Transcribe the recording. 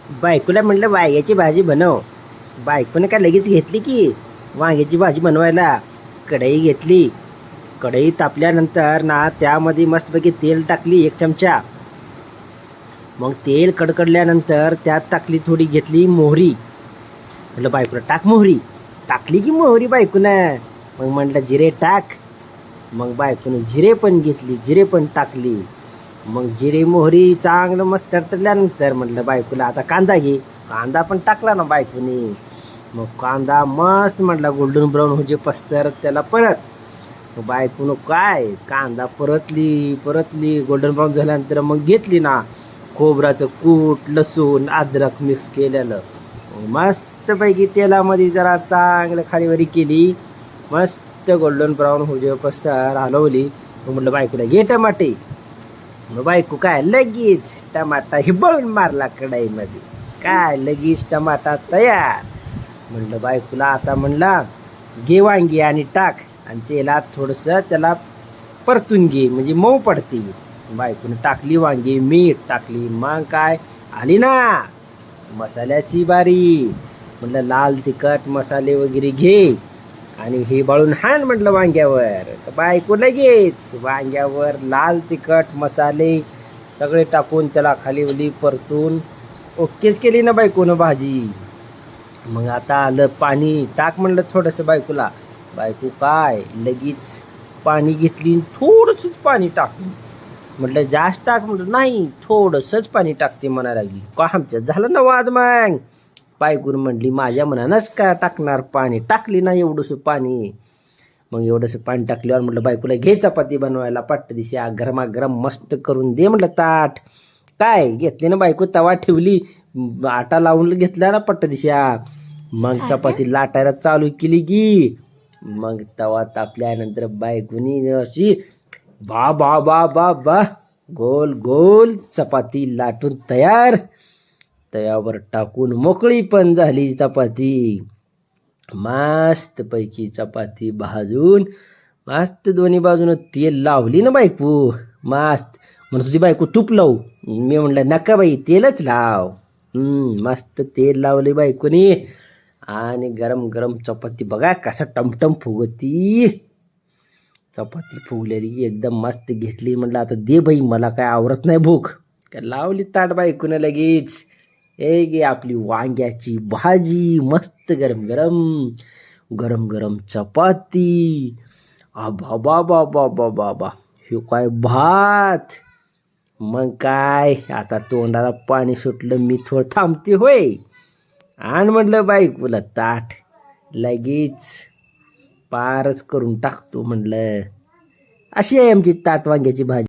बायकोला म्हटलं वांग्याची भाजी बनव. बायकोने काय लगेच घेतली की वांग्याची भाजी बनवायला. कढई घेतली. कढई तापल्यानंतर ना त्यामध्ये मस्तपैकी तेल टाकली 1 चमचा. मग तेल कडकडल्यानंतर त्यात टाकली थोडी घेतली मोहरी. म्हटलं बायकोला टाक मोहरी. टाकली की मोहरी बायकोनं. मग म्हटलं जिरे टाक. मग बायकोने जिरे पण घेतली, जिरे पण टाकली. मग जिरे मोहरी चांगलं मस्त तडतडल्यानंतर म्हटलं बायकोला आता कांदा घे. कांदा पण टाकला ना बायकोने. मग कांदा मस्त म्हटला गोल्डन ब्राऊन होजे पस्तर त्याला परत. मग बायकोनं काय कांदा परतली गोल्डन ब्राऊन झाल्यानंतर मग घेतली ना खोबराचं कूट, लसूण, अद्रक मिक्स केलेलं. मस्तपैकी तेलामध्ये जरा चांगलं खालीवरी केली. मस्त गोल्डन ब्राऊन होजे पस्तर हलवली. मग म्हटलं बायकोला घे टमाटे. मग बायको काय लगेच टमाटा हिबळून मारला कढईमध्ये. काय लगेच टमाटा तयार. म्हणलं बायकोला आता म्हणला घे वांगी आणि टाक आणि तेलात थोडंसं त्याला परतून घे म्हणजे मऊ पडते. बायकोने टाकली वांगी, मीठ टाकली. मग काय आली ना मसाल्याची बारी. म्हटलं लाल तिखट मसाले वगैरे घे आणि हे बाळून हाण म्हटलं वांग्यावर. तर बायको लगेच वांग्यावर लाल तिखट मसाले सगळे टाकून त्याला खाली परतून ओकेच केली ना बायकोनं भाजी. मग आता आलं पाणी टाक म्हणलं थोडंसं बायकोला. बायको काय लगेच पाणी घेतली थोडंसंच पाणी टाकलं. म्हटलं जास्त टाक म्हटलं नाही थोडंसंच पाणी टाकते म्हणा लागली. का आमच्यात झालं ना वाद. मग बायकोन म्हटली माझ्या मनानंच का टाकणार पाणी. टाकली ना एवढंसं पाणी. मग एवढंसं पाणी टाकल्यावर म्हटलं बायकोला घे चपाती बनवायला पट्टदिशी गरमागरम मस्त करून दे म्हटलं ताट. काय घेतली ना बायको तवा ठेवली. आटा लावून घेतला ना पट्टदिशा. मग चपाती लाटायला चालू केली की मग तवा तापल्यानंतर बायकोनी अशी बा बा बा बा बा गोल गोल चपाती लाटून तयार. तव्यावर टाकून मोकळी पण झाली चपाती. मस्त पैकी चपाती भाजून मस्त दोन्ही बाजूनं तेल लावली ना बायको. मस्त म्हणत होती बायको तूप लावू. मी म्हणलं नका बाई तेलच लाव. मस्त तेल लावले बायकोनी आणि गरम गरम चपाती बघा कसा टमटम फुगती. चपाती फुगलेली एकदम मस्त घेतली. म्हटलं आता दे बाई मला काय आवरत नाही भूक. काय लावली ताट बायकोनं लगेच. गे आपली वांग्याची भाजी मस्त गरम गरम गरम गरम चपाती. आबा बाबा बाबा बाबा हे काय भात. मग काय आता तोंडाला पाणी सुटलं. मी थोडं थांबते होय. आण म्हटलं बायकोला ताट. लगेच पारच करून टाकतो म्हटलं. अशी आहे आमची ताट वांग्याची भाजी.